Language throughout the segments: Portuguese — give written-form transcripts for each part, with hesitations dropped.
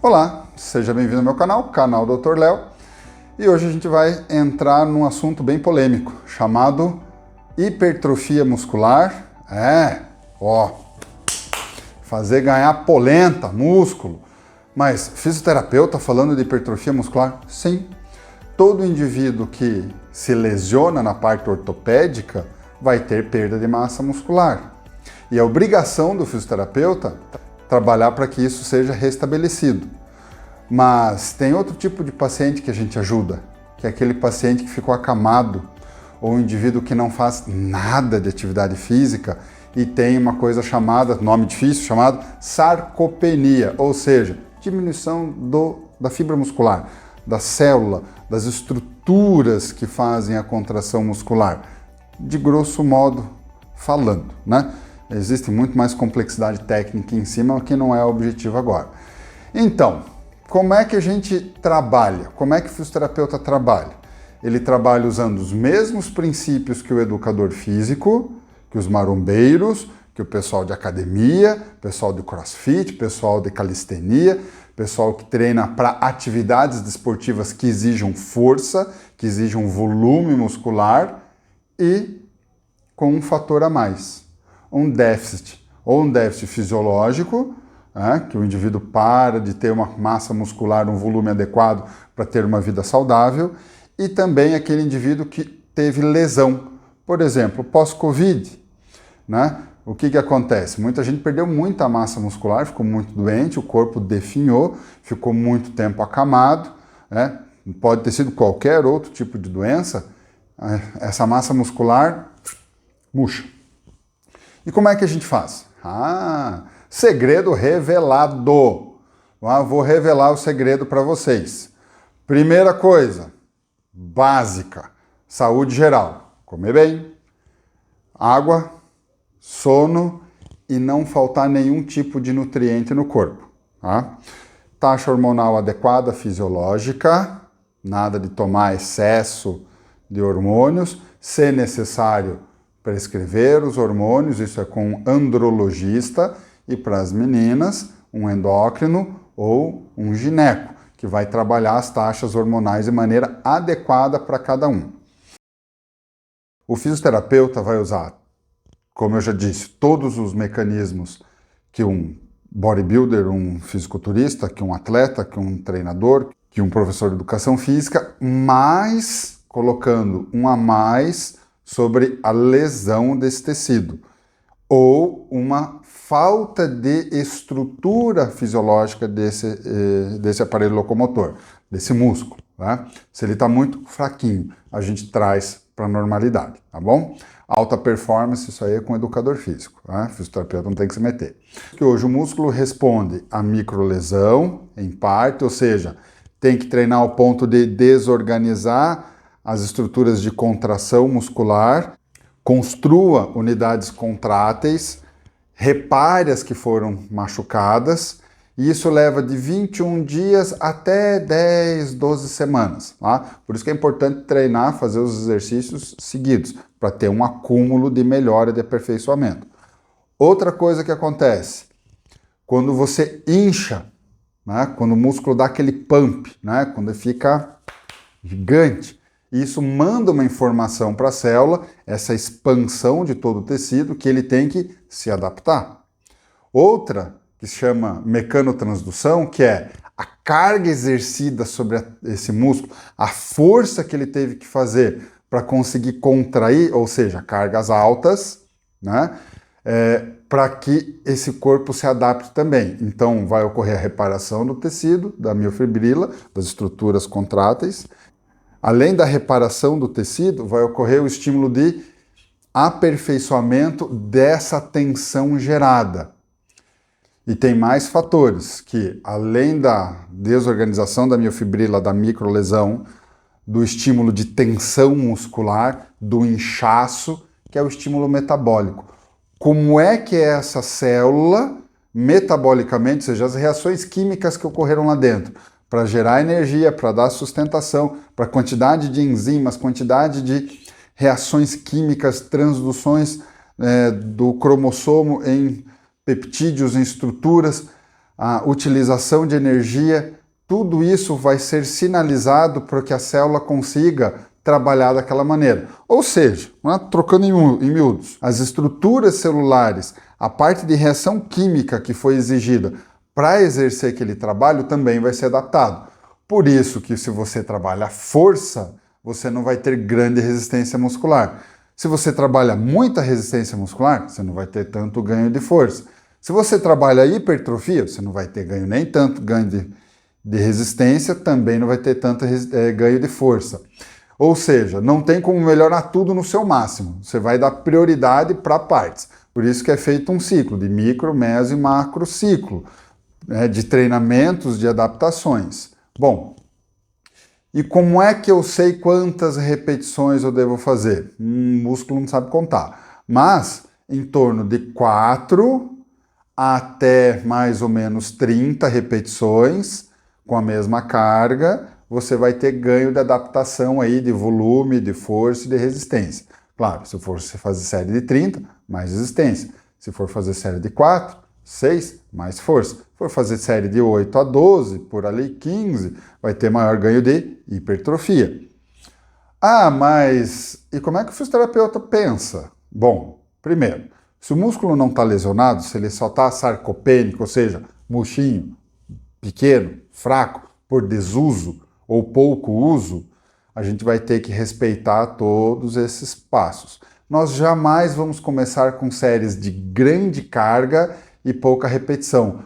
Olá, seja bem-vindo ao meu canal, canal Dr. Léo. E hoje a gente vai entrar num assunto bem polêmico, chamado hipertrofia muscular. Fazer ganhar polenta, músculo. Mas fisioterapeuta falando de hipertrofia muscular? Sim. Todo indivíduo que se lesiona na parte ortopédica vai ter perda de massa muscular. E a obrigação do fisioterapeuta é trabalhar para que isso seja restabelecido. Mas tem outro tipo de paciente que a gente ajuda, que é aquele paciente que ficou acamado, ou um indivíduo que não faz nada de atividade física e tem uma coisa chamada, nome difícil, chamado sarcopenia, ou seja, diminuição da fibra muscular, da célula, das estruturas que fazem a contração muscular, de grosso modo falando, né? Existe muito mais complexidade técnica em cima, que não é o objetivo agora. Então, como é que a gente trabalha? Como é que o fisioterapeuta trabalha? Ele trabalha usando os mesmos princípios que o educador físico, que os marombeiros, que o pessoal de academia, pessoal de crossfit, pessoal de calistenia, pessoal que treina para atividades desportivas que exijam força, que exijam volume muscular e com um fator a mais, um déficit, ou um déficit fisiológico, que o indivíduo para de ter uma massa muscular, um volume adequado para ter uma vida saudável, e também aquele indivíduo que teve lesão, por exemplo, pós-Covid, né? O que acontece? Muita gente perdeu muita massa muscular, ficou muito doente, o corpo definhou, ficou muito tempo acamado, né? Pode ter sido qualquer outro tipo de doença, essa massa muscular murcha. E como é que a gente faz? Segredo revelado. Vou revelar o segredo para vocês. Primeira coisa, básica, saúde geral. Comer bem, água, sono e não faltar nenhum tipo de nutriente no corpo. Taxa hormonal adequada, fisiológica, nada de tomar excesso de hormônios, se necessário prescrever os hormônios, isso é com um andrologista, e para as meninas, um endócrino ou um gineco, que vai trabalhar as taxas hormonais de maneira adequada para cada um. O fisioterapeuta vai usar, como eu já disse, todos os mecanismos que um bodybuilder, um fisiculturista, que um atleta, que um treinador, que um professor de educação física, mas colocando um a mais sobre a lesão desse tecido, ou uma falta de estrutura fisiológica desse aparelho locomotor, desse músculo. Se ele está muito fraquinho, a gente traz para a normalidade, tá bom? Alta performance, isso aí é com o educador físico, o fisioterapeuta não tem que se meter. Porque hoje o músculo responde a microlesão, em parte, ou seja, tem que treinar ao ponto de desorganizar as estruturas de contração muscular, construa unidades contráteis, repare as que foram machucadas, e isso leva de 21 dias até 10, 12 semanas. Por isso que é importante treinar, fazer os exercícios seguidos, para ter um acúmulo de melhora e de aperfeiçoamento. Outra coisa que acontece, quando você incha, quando o músculo dá aquele pump, quando ele fica gigante, isso manda uma informação para a célula, essa expansão de todo o tecido, que ele tem que se adaptar. Outra, que se chama mecanotransdução, que é a carga exercida sobre esse músculo, a força que ele teve que fazer para conseguir contrair, ou seja, cargas altas, para que esse corpo se adapte também. Então, vai ocorrer a reparação do tecido, da miofibrila, das estruturas contráteis. Além da reparação do tecido, vai ocorrer o estímulo de aperfeiçoamento dessa tensão gerada. E tem mais fatores que, além da desorganização da miofibrila, da microlesão, do estímulo de tensão muscular, do inchaço, que é o estímulo metabólico. Como é que é essa célula, metabolicamente, ou seja, as reações químicas que ocorreram lá dentro, para gerar energia, para dar sustentação, para a quantidade de enzimas, quantidade de reações químicas, transduções do cromossomo em peptídeos, em estruturas, a utilização de energia, tudo isso vai ser sinalizado para que a célula consiga trabalhar daquela maneira. Ou seja, trocando em miúdos, as estruturas celulares, a parte de reação química que foi exigida para exercer aquele trabalho também vai ser adaptado. Por isso que se você trabalha força, você não vai ter grande resistência muscular. Se você trabalha muita resistência muscular, você não vai ter tanto ganho de força. Se você trabalha hipertrofia, você não vai ter ganho nem tanto ganho de resistência, também não vai ter tanto ganho de força. Ou seja, não tem como melhorar tudo no seu máximo. Você vai dar prioridade para partes. Por isso que é feito um ciclo de micro, meso e macro ciclo, né, de treinamentos, de adaptações. Bom, e como é que eu sei quantas repetições eu devo fazer? O músculo não sabe contar. Mas em torno de 4 até mais ou menos 30 repetições com a mesma carga, você vai ter ganho de adaptação aí de volume, de força e de resistência. Claro, se for fazer série de 30, mais resistência. Se for fazer série de 4, 6, mais força. Se for fazer série de 8 a 12, por ali 15, vai ter maior ganho de hipertrofia. Ah, mas e como é que o fisioterapeuta pensa? Bom, primeiro, se o músculo não está lesionado, se ele só está sarcopênico, ou seja, murchinho, pequeno, fraco, por desuso ou pouco uso, a gente vai ter que respeitar todos esses passos. Nós jamais vamos começar com séries de grande carga e pouca repetição,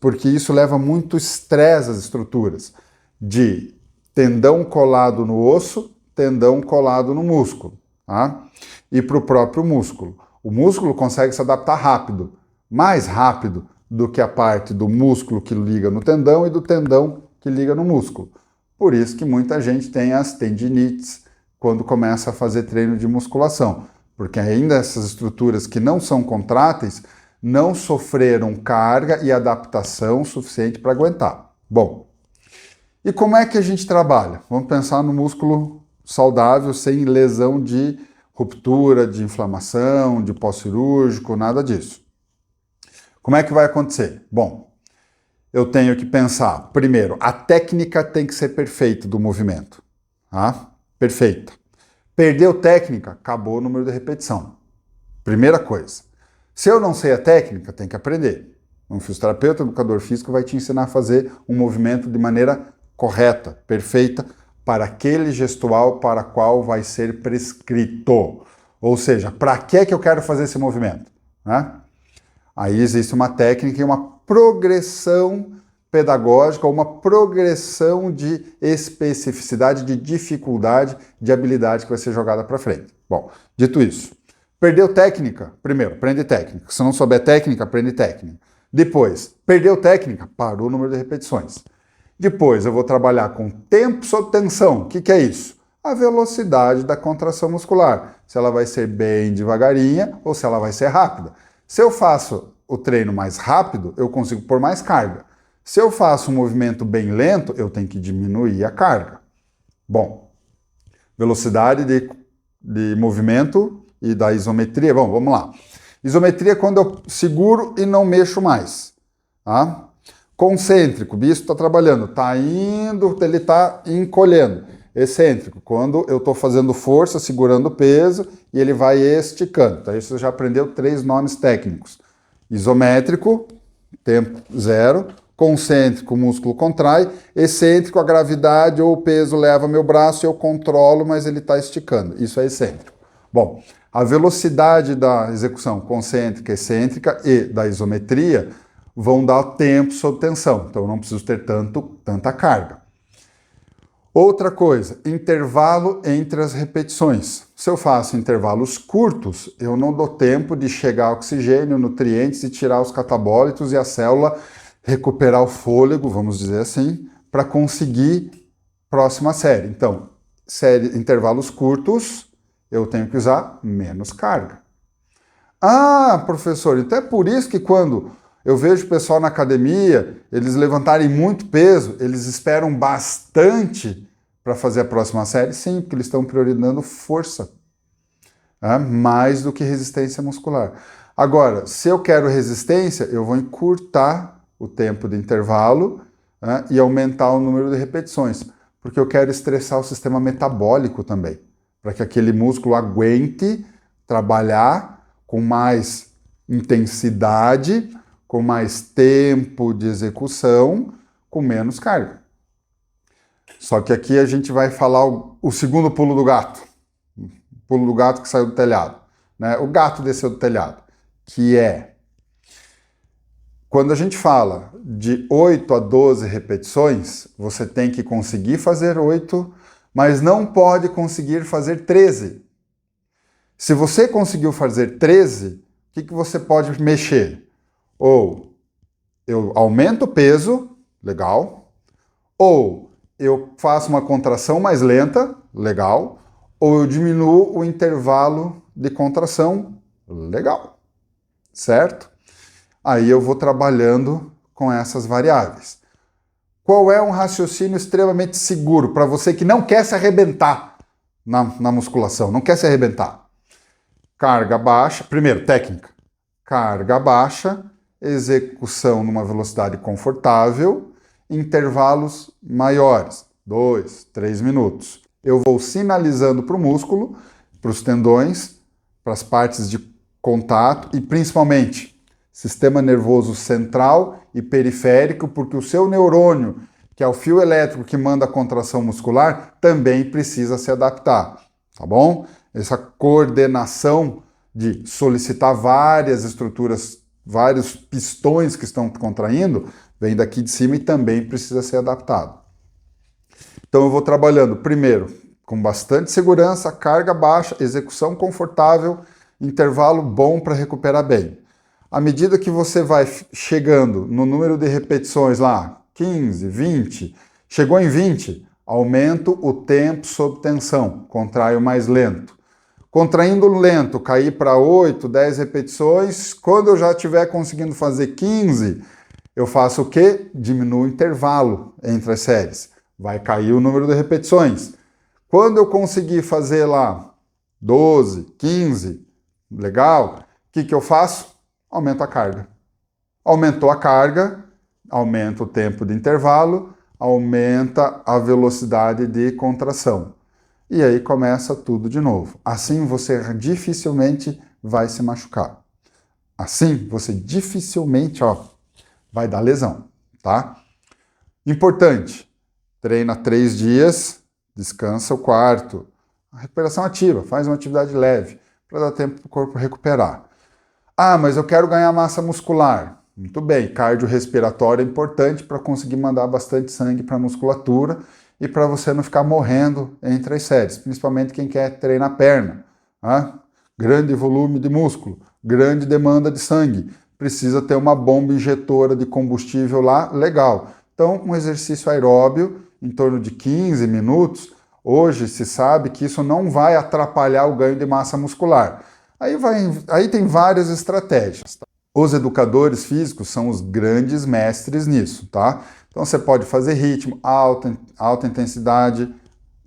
porque isso leva muito estresse às estruturas, de tendão colado no osso, tendão colado no músculo, tá? E para o próprio músculo. O músculo consegue se adaptar rápido, mais rápido do que a parte do músculo que liga no tendão e do tendão que liga no músculo. Por isso que muita gente tem as tendinites quando começa a fazer treino de musculação, porque ainda essas estruturas que não são contráteis não sofreram carga e adaptação suficiente para aguentar. Bom, e como é que a gente trabalha? Vamos pensar no músculo saudável, sem lesão de ruptura, de inflamação, de pós-cirúrgico, nada disso. Como é que vai acontecer? Bom, eu tenho que pensar, primeiro, a técnica tem que ser perfeita do movimento. Tá? Perfeita. Perdeu técnica, acabou o número de repetição. Primeira coisa. Se eu não sei a técnica, tem que aprender. Um fisioterapeuta, educador físico, vai te ensinar a fazer um movimento de maneira correta, perfeita, para aquele gestual para qual vai ser prescrito. Ou seja, para que eu quero fazer esse movimento? Né? Aí existe uma técnica e uma progressão pedagógica, uma progressão de especificidade, de dificuldade, de habilidade que vai ser jogada para frente. Bom, dito isso, perdeu técnica? Primeiro, aprende técnica. Se não souber técnica, aprende técnica. Depois, perdeu técnica? Parou o número de repetições. Depois, eu vou trabalhar com tempo sob tensão. O que é isso? A velocidade da contração muscular. Se ela vai ser bem devagarinha ou se ela vai ser rápida. Se eu faço o treino mais rápido, eu consigo pôr mais carga. Se eu faço um movimento bem lento, eu tenho que diminuir a carga. Bom, velocidade de movimento e da isometria. Bom, vamos lá. Isometria é quando eu seguro e não mexo mais. Tá? Concêntrico, o bicho está trabalhando, está indo, ele está encolhendo. Excêntrico, quando eu estou fazendo força, segurando o peso e ele vai esticando. Então, isso você já aprendeu 3 nomes técnicos. Isométrico, tempo zero. Concêntrico, o músculo contrai. Excêntrico, a gravidade ou o peso leva meu braço e eu controlo, mas ele está esticando. Isso é excêntrico. Bom, a velocidade da execução concêntrica, excêntrica e da isometria vão dar tempo sob tensão. Então, eu não preciso ter tanta carga. Outra coisa, intervalo entre as repetições. Se eu faço intervalos curtos, eu não dou tempo de chegar oxigênio, nutrientes e tirar os catabólitos e a célula recuperar o fôlego, vamos dizer assim, para conseguir próxima série. Então, intervalos curtos, eu tenho que usar menos carga. Ah, professor, então é por isso que quando eu vejo o pessoal na academia, eles levantarem muito peso, eles esperam bastante para fazer a próxima série? Sim, porque eles estão priorizando força, mais do que resistência muscular. Agora, se eu quero resistência, eu vou encurtar o tempo de intervalo, né, e aumentar o número de repetições, porque eu quero estressar o sistema metabólico também, para que aquele músculo aguente trabalhar com mais intensidade, com mais tempo de execução, com menos carga. Só que aqui a gente vai falar o segundo pulo do gato. O pulo do gato que saiu do telhado, né? O gato desceu do telhado, que é quando a gente fala de 8 a 12 repetições, você tem que conseguir fazer 8, mas não pode conseguir fazer 13. Se você conseguiu fazer 13, o que você pode mexer? Ou eu aumento o peso, legal, ou eu faço uma contração mais lenta, legal, ou eu diminuo o intervalo de contração, legal, certo? Aí eu vou trabalhando com essas variáveis. Qual é um raciocínio extremamente seguro para você que não quer se arrebentar na musculação, não quer se arrebentar? Carga baixa, primeiro, técnica. Carga baixa, execução numa velocidade confortável, intervalos maiores, 2, 3 minutos. Eu vou sinalizando para o músculo, para os tendões, para as partes de contato e principalmente sistema nervoso central e periférico, porque o seu neurônio, que é o fio elétrico que manda a contração muscular, também precisa se adaptar, tá bom? Essa coordenação de solicitar várias estruturas, vários pistões que estão contraindo, vem daqui de cima e também precisa ser adaptado. Então eu vou trabalhando primeiro com bastante segurança, carga baixa, execução confortável, intervalo bom para recuperar bem. À medida que você vai chegando no número de repetições lá, 15, 20, chegou em 20, aumento o tempo sob tensão, contraio mais lento. Contraindo lento, cair para 8, 10 repetições, quando eu já estiver conseguindo fazer 15, eu faço o quê? Diminuo o intervalo entre as séries. Vai cair o número de repetições. Quando eu conseguir fazer lá 12, 15, legal, o que eu faço? Aumento a carga. Aumentou a carga, aumenta o tempo de intervalo, aumenta a velocidade de contração. E aí começa tudo de novo. Assim você dificilmente vai se machucar. Assim você dificilmente, vai dar lesão, tá? Importante, treina 3 dias, descansa o quarto. A recuperação ativa, faz uma atividade leve, para dar tempo para o corpo recuperar. Ah, mas eu quero ganhar massa muscular. Muito bem, cardiorrespiratório é importante para conseguir mandar bastante sangue para a musculatura e para você não ficar morrendo entre as séries, principalmente quem quer treinar perna. Grande volume de músculo, grande demanda de sangue, precisa ter uma bomba injetora de combustível lá, legal. Então, um exercício aeróbio em torno de 15 minutos, hoje se sabe que isso não vai atrapalhar o ganho de massa muscular. Aí tem várias estratégias. Tá? Os educadores físicos são os grandes mestres nisso, tá? Então você pode fazer ritmo, alta intensidade,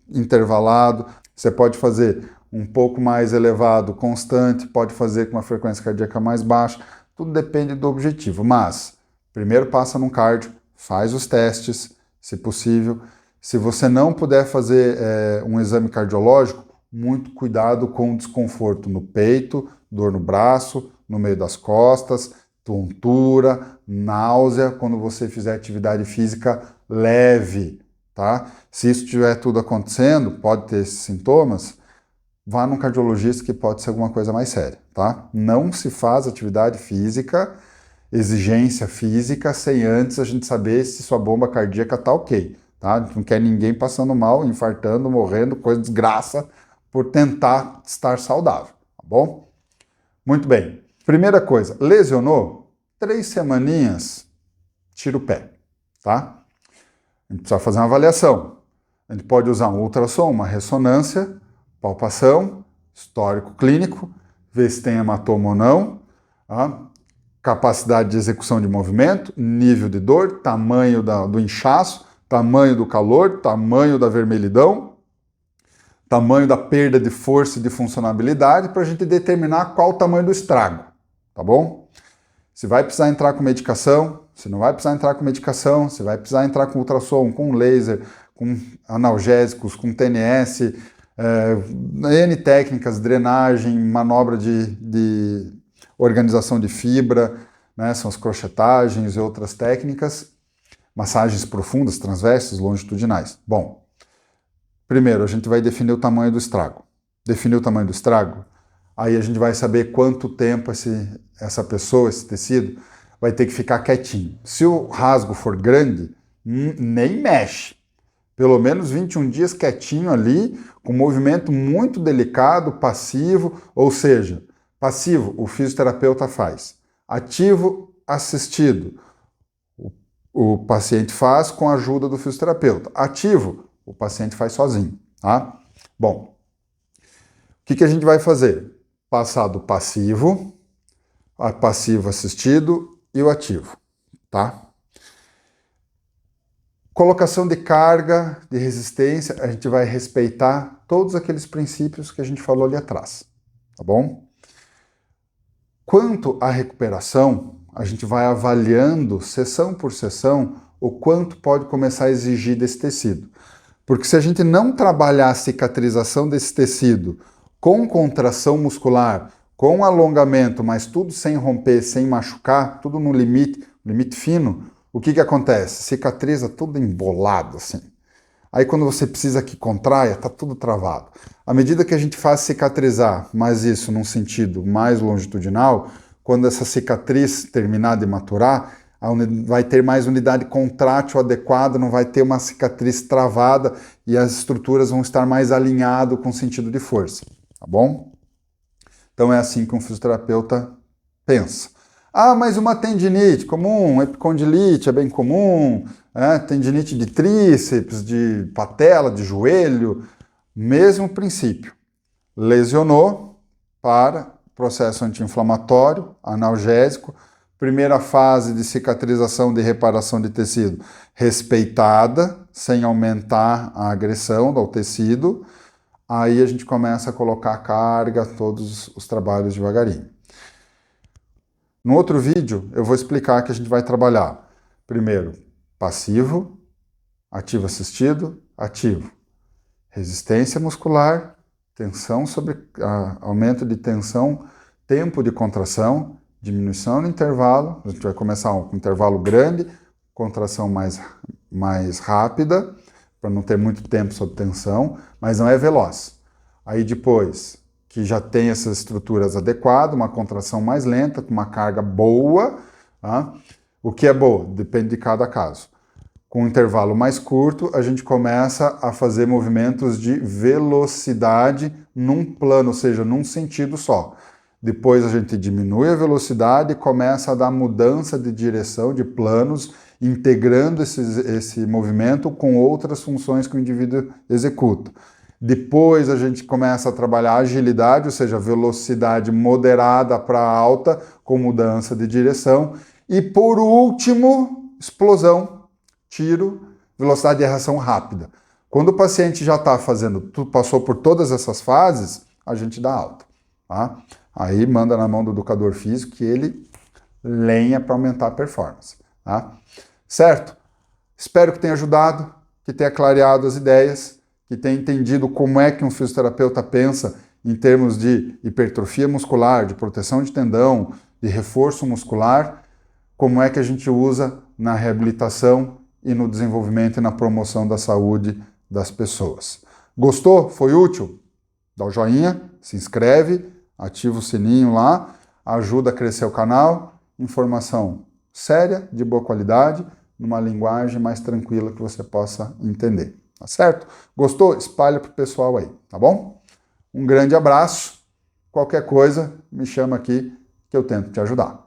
intervalado, você pode fazer um pouco mais elevado, constante, pode fazer com uma frequência cardíaca mais baixa, tudo depende do objetivo, mas primeiro passa num cardio, faz os testes, se possível. Se você não puder fazer um exame cardiológico, muito cuidado com o desconforto no peito, dor no braço, no meio das costas, tontura, náusea, quando você fizer atividade física leve, tá? Se isso tiver tudo acontecendo, pode ter esses sintomas, vá num cardiologista que pode ser alguma coisa mais séria, tá? Não se faz atividade física, exigência física, sem antes a gente saber se sua bomba cardíaca tá ok, tá? Não quer ninguém passando mal, infartando, morrendo, coisa de desgraça, por tentar estar saudável, tá bom? Muito bem. Primeira coisa, lesionou? 3 semaninhas, tira o pé, tá? A gente precisa fazer uma avaliação. A gente pode usar um ultrassom, uma ressonância, palpação, histórico clínico, ver se tem hematoma ou não, tá? Capacidade de execução de movimento, nível de dor, tamanho do inchaço, tamanho do calor, tamanho da vermelhidão, tamanho da perda de força e de funcionabilidade, para a gente determinar qual o tamanho do estrago, tá bom? se vai precisar entrar com medicação, se não vai precisar entrar com medicação, se vai precisar entrar com ultrassom, com laser, com analgésicos, com TNS, N técnicas, drenagem, manobra de organização de fibra, né, são as crochetagens e outras técnicas, massagens profundas, transversas, longitudinais. Bom, primeiro a gente vai definir o tamanho do estrago. Definir o tamanho do estrago, aí a gente vai saber quanto tempo essa pessoa, esse tecido, vai ter que ficar quietinho. Se o rasgo for grande, nem mexe. Pelo menos 21 dias quietinho ali, com movimento muito delicado, passivo, ou seja, passivo o fisioterapeuta faz. Ativo, assistido, o paciente faz com a ajuda do fisioterapeuta. Ativo, o paciente faz sozinho, tá? Bom, o que a gente vai fazer? Passar do passivo, a passivo assistido e o ativo, tá? Colocação de carga, de resistência, a gente vai respeitar todos aqueles princípios que a gente falou ali atrás, tá bom? Quanto à recuperação, a gente vai avaliando, sessão por sessão, o quanto pode começar a exigir desse tecido. Porque se a gente não trabalhar a cicatrização desse tecido com contração muscular, com alongamento, mas tudo sem romper, sem machucar, tudo no limite fino, o que acontece? Cicatriza tudo embolado, assim. Aí quando você precisa que contraia, tá tudo travado. À medida que a gente faz cicatrizar, mas isso num sentido mais longitudinal, quando essa cicatriz terminar de maturar, vai ter mais unidade contrátil adequada, não vai ter uma cicatriz travada e as estruturas vão estar mais alinhadas com o sentido de força, tá bom? Então é assim que um fisioterapeuta pensa. Ah, mas uma tendinite comum, epicondilite é bem comum, tendinite de tríceps, de patela, de joelho, mesmo princípio. Lesionou, para, processo anti-inflamatório, analgésico, primeira fase de cicatrização, de reparação de tecido respeitada, sem aumentar a agressão ao tecido, aí a gente começa a colocar carga, todos os trabalhos devagarinho. No outro vídeo, eu vou explicar que a gente vai trabalhar, primeiro, passivo, ativo assistido, ativo. Resistência muscular, tensão aumento de tensão, tempo de contração, diminuição no intervalo, a gente vai começar com um intervalo grande, contração mais rápida, para não ter muito tempo sob tensão, mas não é veloz. Aí depois, que já tem essas estruturas adequadas, uma contração mais lenta, com uma carga boa. Tá? O que é boa? Depende de cada caso. Com um intervalo mais curto, a gente começa a fazer movimentos de velocidade num plano, ou seja, num sentido só. Depois a gente diminui a velocidade e começa a dar mudança de direção, de planos, integrando esse movimento com outras funções que o indivíduo executa. Depois a gente começa a trabalhar a agilidade, ou seja, velocidade moderada para alta, com mudança de direção. E por último, explosão, tiro, velocidade de reação rápida. Quando o paciente já está passou por todas essas fases, a gente dá alta. Tá? Aí manda na mão do educador físico que ele lenha para aumentar a performance. Tá? Certo? Espero que tenha ajudado, que tenha clareado as ideias, que tenha entendido como é que um fisioterapeuta pensa em termos de hipertrofia muscular, de proteção de tendão, de reforço muscular, como é que a gente usa na reabilitação e no desenvolvimento e na promoção da saúde das pessoas. Gostou? Foi útil? Dá o joinha, se inscreve, ativa o sininho lá, ajuda a crescer o canal, informação séria, de boa qualidade, numa linguagem mais tranquila que você possa entender. Tá certo? Gostou? Espalha pro pessoal aí, tá bom? Um grande abraço. Qualquer coisa, me chama aqui que eu tento te ajudar.